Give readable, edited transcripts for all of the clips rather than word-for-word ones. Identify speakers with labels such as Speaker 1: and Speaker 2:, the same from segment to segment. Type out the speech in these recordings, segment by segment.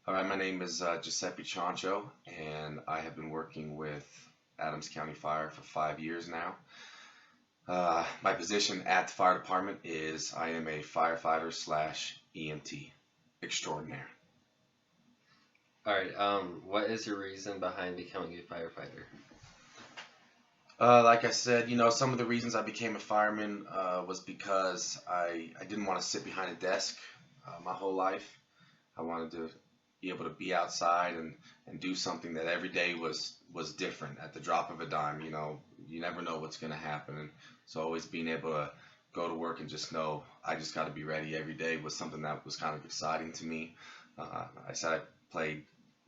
Speaker 1: All right, my name is Giuseppe Chancho, and I have been working with Adams County Fire for 5 years now. My position at the fire department is I am a firefighter slash EMT extraordinaire.
Speaker 2: All right. What is your reason behind becoming a firefighter?
Speaker 1: Like I said, some of the reasons I became a fireman was because I didn't want to sit behind a desk my whole life. I wanted to be able to be outside and do something that every day was different at the drop of a dime. You never know what's going to happen. And so always being able to go to work and just know I just got to be ready every day was something that was kind of exciting to me. I said I played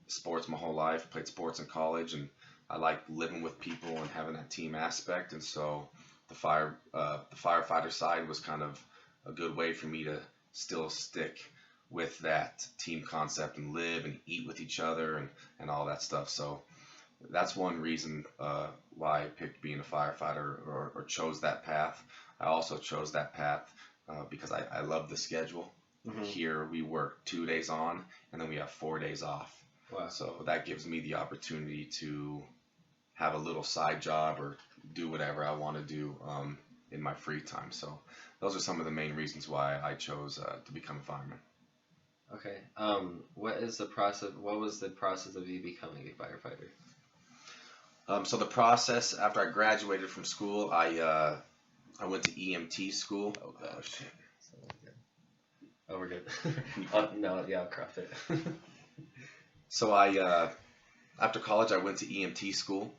Speaker 1: sports my whole life, played sports in college, and I like living with people and having that team aspect. And so the firefighter side was kind of a good way for me to still stick with that team concept and live and eat with each other and all that stuff. So that's one reason why I picked being a firefighter or chose that path. I also chose that path because I love the schedule.
Speaker 2: Hmm.
Speaker 1: Here we work 2 days on and then we have 4 days off.
Speaker 2: Wow.
Speaker 1: So that gives me the opportunity to have a little side job or do whatever I want to do in my free time. So those are some of the main reasons why I chose to become a fireman.
Speaker 2: Okay. What is the process? What was the process of you becoming a firefighter?
Speaker 1: So the process after I graduated from school, I went to EMT school.
Speaker 2: Oh
Speaker 1: Oh
Speaker 2: God.
Speaker 1: shit.
Speaker 2: So good. Oh, we're good. Oh, no, yeah, I'll crop it.
Speaker 1: So after college I went to EMT school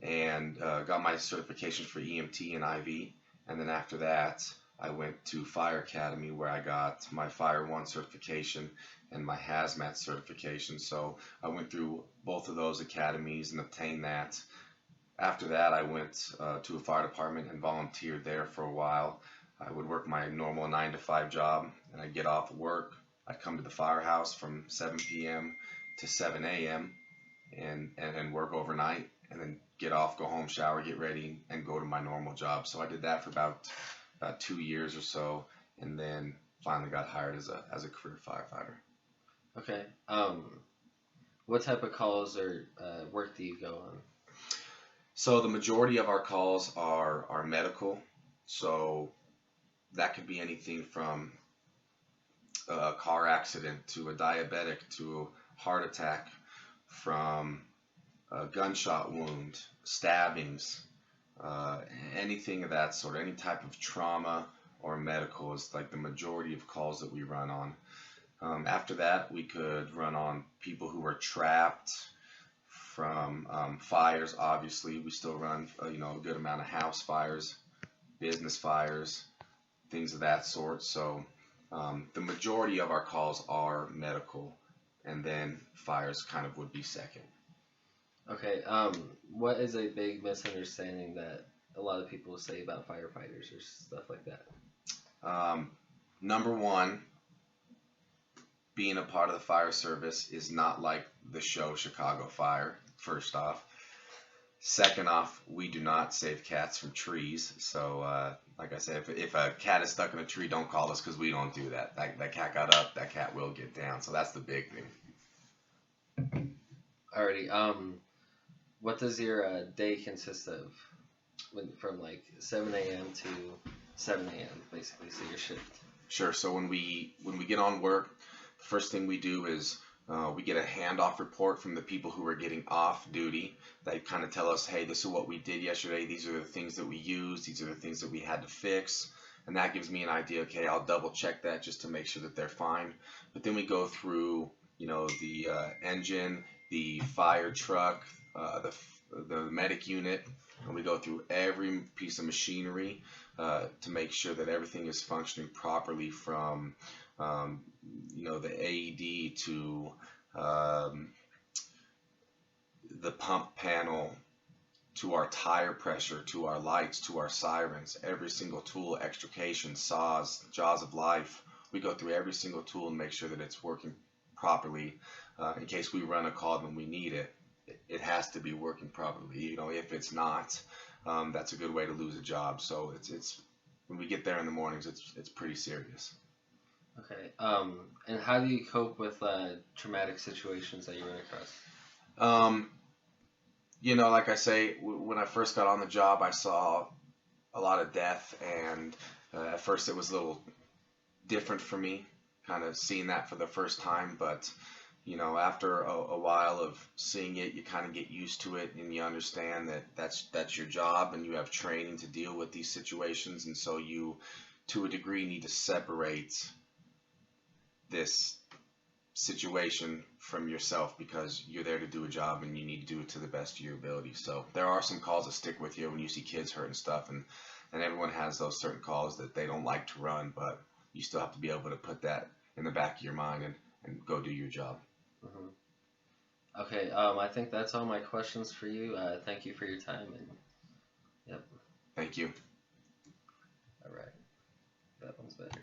Speaker 1: and got my certification for EMT and IV. And then after that, I went to Fire Academy where I got my Fire One certification and my Hazmat certification. So I went through both of those academies and obtained that. After that, I went to a fire department and volunteered there for a while. I would work my normal 9 to 5 job, and I'd get off work. I'd come to the firehouse from 7 p.m. to 7 a.m. And work overnight, and then get off, go home, shower, get ready, and go to my normal job. So I did that for about 2 years or so, and then finally got hired as a career firefighter.
Speaker 2: Okay. What type of calls or work do you go on?
Speaker 1: So the majority of our calls are medical. So that could be anything from a car accident to a diabetic to a heart attack, from a gunshot wound, stabbings, uh, anything of that sort, any type of trauma or medical is like the majority of calls that we run on. After that, we could run on people who were trapped from fires. Obviously, we still run a good amount of house fires, business fires, things of that sort. So the majority of our calls are medical, and then fires kind of would be second.
Speaker 2: Okay. What is a big misunderstanding that a lot of people say about firefighters or stuff like that?
Speaker 1: Um, Number one, being a part of the fire service is not like the show Chicago Fire, first off. Second off, we do not save cats from trees. So, like I said, if a cat is stuck in a tree, don't call us because we don't do that. That cat got up, that cat will get down. So that's the big thing.
Speaker 2: Alrighty. What does your day consist of? From like 7 a.m. to 7 a.m. basically, so your shift.
Speaker 1: Sure. So when we get on work, the first thing we do is we get a handoff report from the people who are getting off duty. They kind of tell us, hey, this is what we did yesterday. These are the things that we used. These are the things that we had to fix. And that gives me an idea. Okay, I'll double check that just to make sure that they're fine. But then we go through, the engine, the fire truck, the medic unit, and we go through every piece of machinery to make sure that everything is functioning properly from um, the AED to um, the pump panel to our tire pressure to our lights to our sirens, every single tool, extrication, saws, jaws of life. We go through every single tool and make sure that it's working properly in case we run a call when we need it. It has to be working properly. If it's not, that's a good way to lose a job. So it's when we get there in the mornings, it's pretty serious.
Speaker 2: Okay. And how do you cope with traumatic situations that you run across?
Speaker 1: Um, like I say, when I first got on the job, I saw a lot of death, and at first it was a little different for me, kind of seeing that for the first time. But after a while of seeing it, you kind of get used to it, and you understand that that's your job, and you have training to deal with these situations, and so you, to a degree, need to separate this situation from yourself because you're there to do a job and you need to do it to the best of your ability. So there are some calls that stick with you when you see kids hurt and stuff, and everyone has those certain calls that they don't like to run, but you still have to be able to put that in the back of your mind and go do your job.
Speaker 2: Hmm. Okay. I think that's all my questions for you. Thank you for your time. And yep.
Speaker 1: Thank you.
Speaker 2: All right. That one's better.